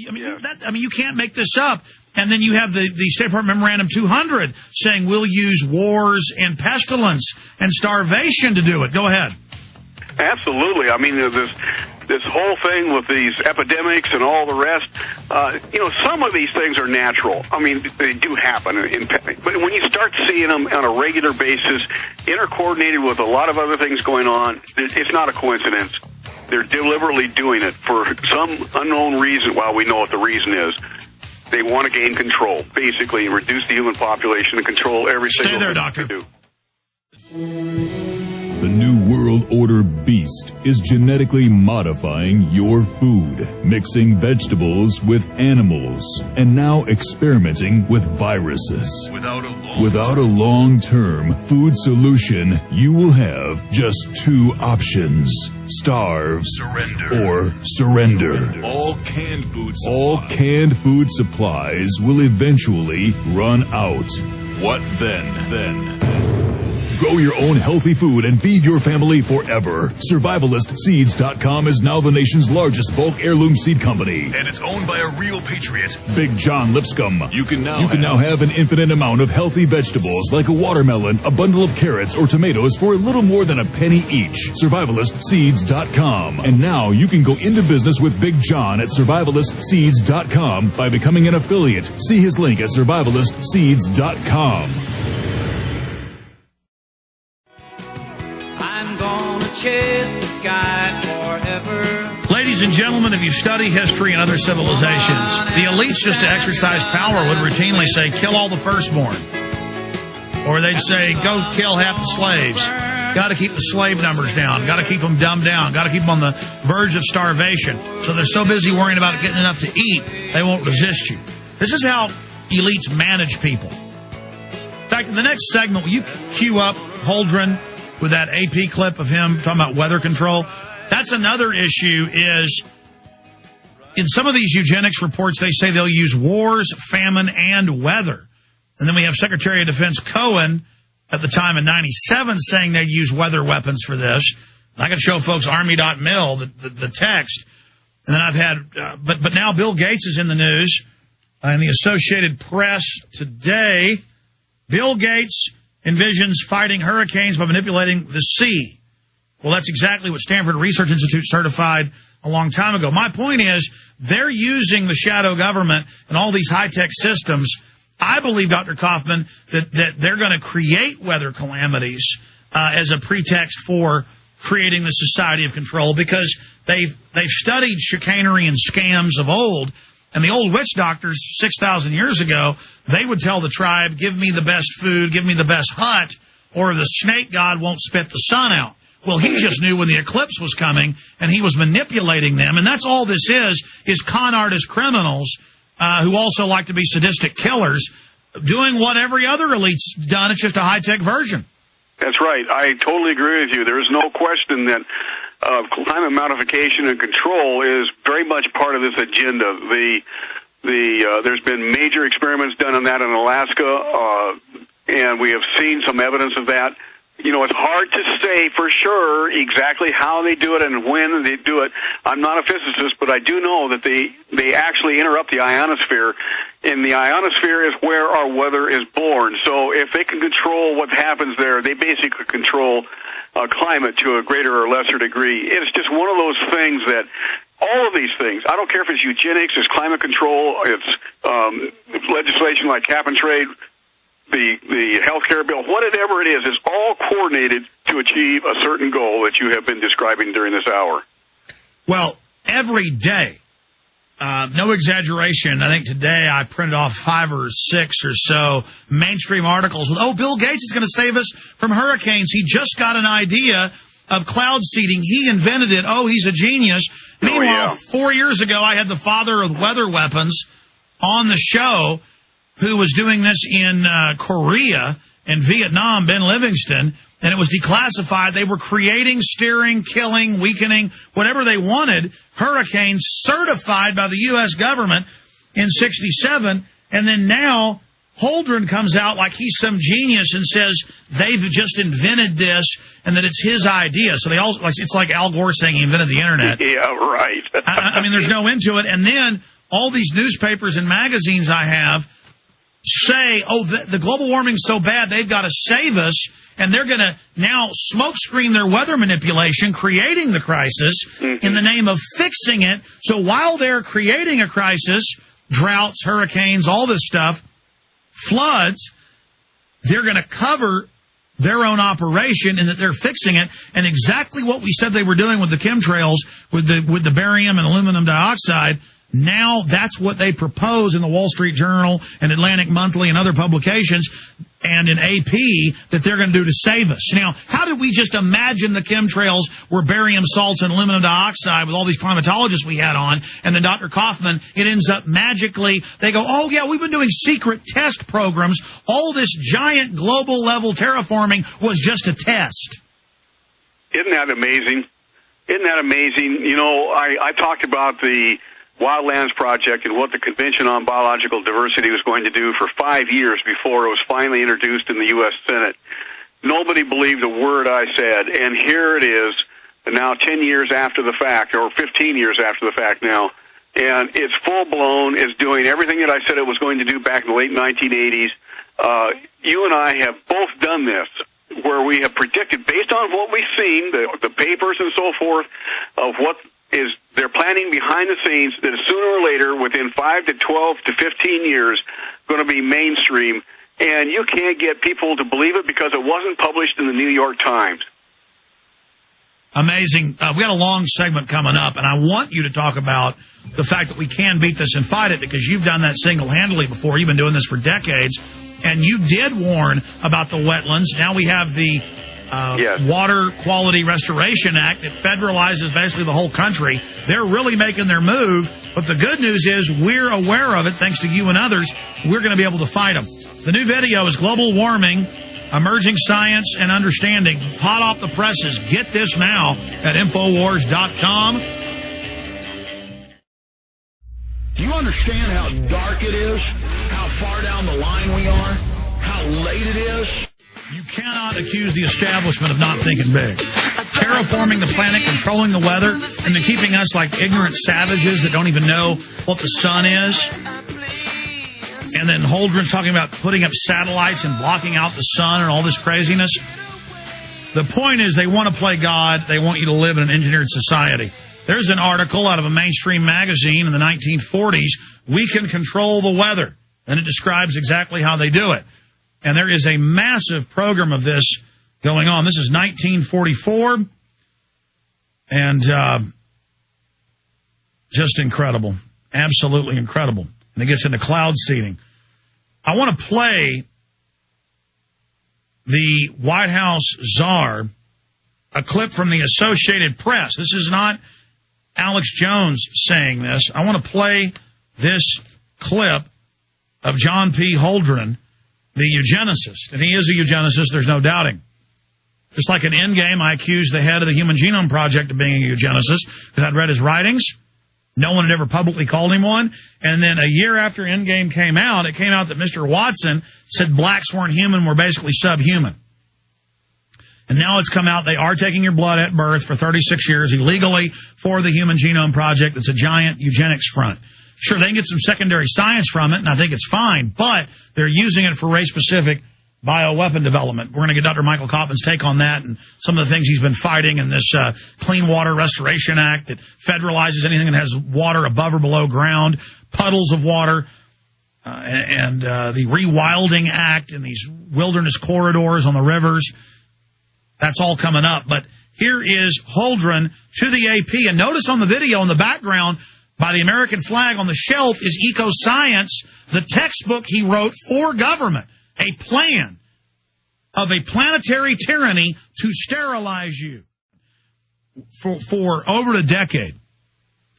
I mean, you can't make this up. And then you have the State Department Memorandum 200 saying we'll use wars and pestilence and starvation to do it. Go ahead. Absolutely. I mean, this whole thing with these epidemics and all the rest, some of these things are natural. I mean, they do happen. But when you start seeing them on a regular basis, intercoordinated with a lot of other things going on, it's not a coincidence. They're deliberately doing it for some unknown reason. Well, we know what the reason is. They want to gain control, basically, and reduce the human population and control every single thing Doctor. they do. The New World Order beast is genetically modifying your food, mixing vegetables with animals, and now experimenting with viruses. Without a long-term food solution, you will have just two options: starve, or surrender. All canned food supplies will eventually run out. What then? Grow your own healthy food and feed your family forever. SurvivalistSeeds.com is now the nation's largest bulk heirloom seed company. And it's owned by a real patriot, Big John Lipscomb. You can now have an infinite amount of healthy vegetables like a watermelon, a bundle of carrots, or tomatoes for a little more than a penny each. SurvivalistSeeds.com. And now you can go into business with Big John at SurvivalistSeeds.com by becoming an affiliate. See his link at SurvivalistSeeds.com. Chase the sky forever. Ladies and gentlemen, if you study history and other civilizations, the elites, just to exercise power, would routinely say, kill all the firstborn. Or they'd say, go kill half the slaves. Got to keep the slave numbers down. Got to keep them dumbed down. Got to keep them on the verge of starvation. So they're so busy worrying about getting enough to eat, they won't resist you. This is how elites manage people. In fact, in the next segment, will you cue up Holdren with that AP clip of him talking about weather control? That's another issue is, in some of these eugenics reports, they say they'll use wars, famine, and weather. And then we have Secretary of Defense Cohen at the time in 97 saying they'd use weather weapons for this. And I can show folks Army.mil, the text. And then I've had, but now Bill Gates is in the news. In the Associated Press today, Bill Gates envisions fighting hurricanes by manipulating the sea. Well, that's exactly what Stanford Research Institute certified a long time ago. My point is, they're using the shadow government and all these high-tech systems. I believe, Dr. Coffman, that they're going to create weather calamities as a pretext for creating the society of control, because they've studied chicanery and scams of old. And the old witch doctors 6,000 years ago, they would tell the tribe, give me the best food, give me the best hut, or the snake god won't spit the sun out. Well, he just knew when the eclipse was coming, and he was manipulating them. And that's all this is con artist criminals who also like to be sadistic killers, doing what every other elite's done. It's just a high-tech version. That's right. I totally agree with you. There is no question that climate modification and control is very much part of this agenda. There's been major experiments done on that in Alaska, and we have seen some evidence of that. You know, it's hard to say for sure exactly how they do it and when they do it. I'm not a physicist, but I do know that they actually interrupt the ionosphere, and the ionosphere is where our weather is born. So if they can control what happens there, they basically control climate to a greater or lesser degree. It's just one of those things that all of these things, I don't care if it's eugenics, it's climate control, it's legislation like cap and trade, the health care bill, whatever it is all coordinated to achieve a certain goal that you have been describing during this hour. Well, every day, no exaggeration, I think today I printed off 5 or 6 or so mainstream articles with, Bill Gates is going to save us from hurricanes. He just got an idea of cloud seeding. He invented it. He's a genius. Meanwhile, 4 years ago, I had the father of weather weapons on the show who was doing this in Korea and Vietnam, Ben Livingston, and it was declassified. They were creating, steering, killing, weakening, whatever they wanted, hurricanes certified by the U.S. government in 67. And then now Holdren comes out like he's some genius and says they've just invented this and that it's his idea. So it's like Al Gore saying he invented the internet. Yeah, right. I mean, there's no end to it. And then all these newspapers and magazines I have say, oh, the global warming's so bad, they've got to save us, and they're going to now smokescreen their weather manipulation, creating the crisis in the name of fixing it. So while they're creating a crisis, droughts, hurricanes, all this stuff, floods, they're going to cover their own operation and that they're fixing it. And exactly what we said they were doing with the chemtrails, with the barium and aluminum dioxide, now that's what they propose in the Wall Street Journal and Atlantic Monthly and other publications and in AP that they're going to do to save us. Now, how did we just imagine the chemtrails were barium salts and aluminum dioxide with all these climatologists we had on, and then Dr. Coffman, it ends up magically, they go, oh, yeah, we've been doing secret test programs. All this giant global level terraforming was just a test. Isn't that amazing? Isn't that amazing? You know, I talked about the Wildlands Project and what the Convention on Biological Diversity was going to do for 5 years before it was finally introduced in the U.S. Senate. Nobody believed a word I said, and here it is, now 10 years after the fact, or 15 years after the fact now, and it's full-blown, it's doing everything that I said it was going to do back in the late 1980s. You and I have both done this, where we have predicted, based on what we've seen, the papers and so forth, of what is they're planning behind the scenes, that sooner or later, within 5 to 12 to 15 years, going to be mainstream. And you can't get people to believe it because it wasn't published in the New York Times. Amazing. We got a long segment coming up, and I want you to talk about the fact that we can beat this and fight it, because you've done that single-handedly before. You've been doing this for decades, and you did warn about the wetlands. Now we have the Water Quality Restoration Act that federalizes basically the whole country. They're really making their move, but the good news is we're aware of it, thanks to you and others. We're going to be able to fight them. The new video is Global Warming, Emerging Science and Understanding. Hot off the presses. Get this now at Infowars.com. Do you understand how dark it is? How far down the line we are? How late it is? You cannot accuse the establishment of not thinking big. Terraforming the planet, controlling the weather, and then keeping us like ignorant savages that don't even know what the sun is. And then Holdren's talking about putting up satellites and blocking out the sun and all this craziness. The point is they want to play God. They want you to live in an engineered society. There's an article out of a mainstream magazine in the 1940s, We Can Control the Weather. And it describes exactly how they do it. And there is a massive program of this going on. This is 1944. And just incredible. Absolutely incredible. And it gets into cloud seeding. I want to play the White House czar, a clip from the Associated Press. This is not Alex Jones saying this. I want to play this clip of John P. Holdren, the eugenicist. And he is a eugenicist, there's no doubting. Just like in Endgame, I accused the head of the Human Genome Project of being a eugenicist because I'd read his writings. No one had ever publicly called him one. And then a year after Endgame came out, it came out that Mr. Watson said blacks weren't human, were basically subhuman. And now it's come out they are taking your blood at birth for 36 years illegally for the Human Genome Project. It's a giant eugenics front. Sure, they can get some secondary science from it, and I think it's fine, but they're using it for race-specific bioweapon development. We're going to get Dr. Michael Coffman's take on that and some of the things he's been fighting in this Clean Water Restoration Act that federalizes anything that has water above or below ground, puddles of water, and the Rewilding Act and these wilderness corridors on the rivers. That's all coming up. But here is Holdren to the AP. And notice on the video in the background, by the American flag on the shelf, is Ecoscience, the textbook he wrote for government. A plan of a planetary tyranny to sterilize you. For over a decade,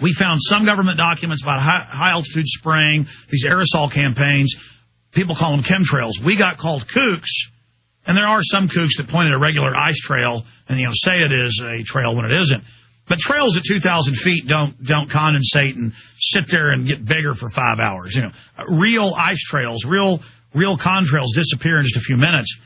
we found some government documents about high-altitude spraying, these aerosol campaigns. People call them chemtrails. We got called kooks, and there are some kooks that point at a regular ice trail and, say it is a trail when it isn't. But trails at 2,000 feet don't condensate and sit there and get bigger for 5 hours. Real ice trails, real contrails disappear in just a few minutes.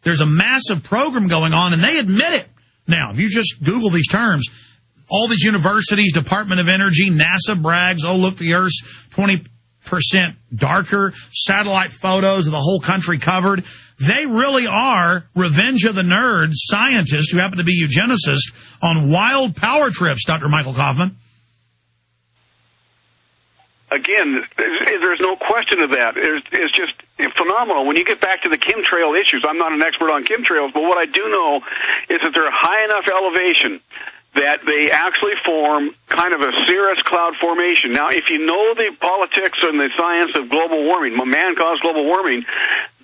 There's a massive program going on, and they admit it. Now, if you just Google these terms, All these universities, Department of Energy, NASA brags, oh, look, the Earth's 20% darker, satellite photos of the whole country covered. They really are Revenge of the Nerds scientists who happen to be eugenicists on wild power trips, Dr. Michael Coffman. Again, there's no question of that. It's just phenomenal. When you get back to the chemtrail issues, I'm not an expert on chemtrails, but what I do know is that they're high enough elevation that they actually form kind of a cirrus cloud formation. Now, if you know the politics and the science of global warming, man-caused global warming,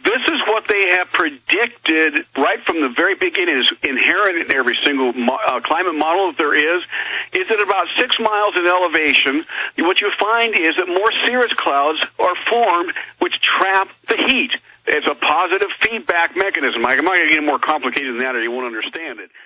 this is what they have predicted right from the very beginning. Is inherent in every single climate model that there is at about 6 miles in elevation, what you find is that more cirrus clouds are formed which trap the heat. It's a positive feedback mechanism. I'm not going to get more complicated than that or you won't understand it.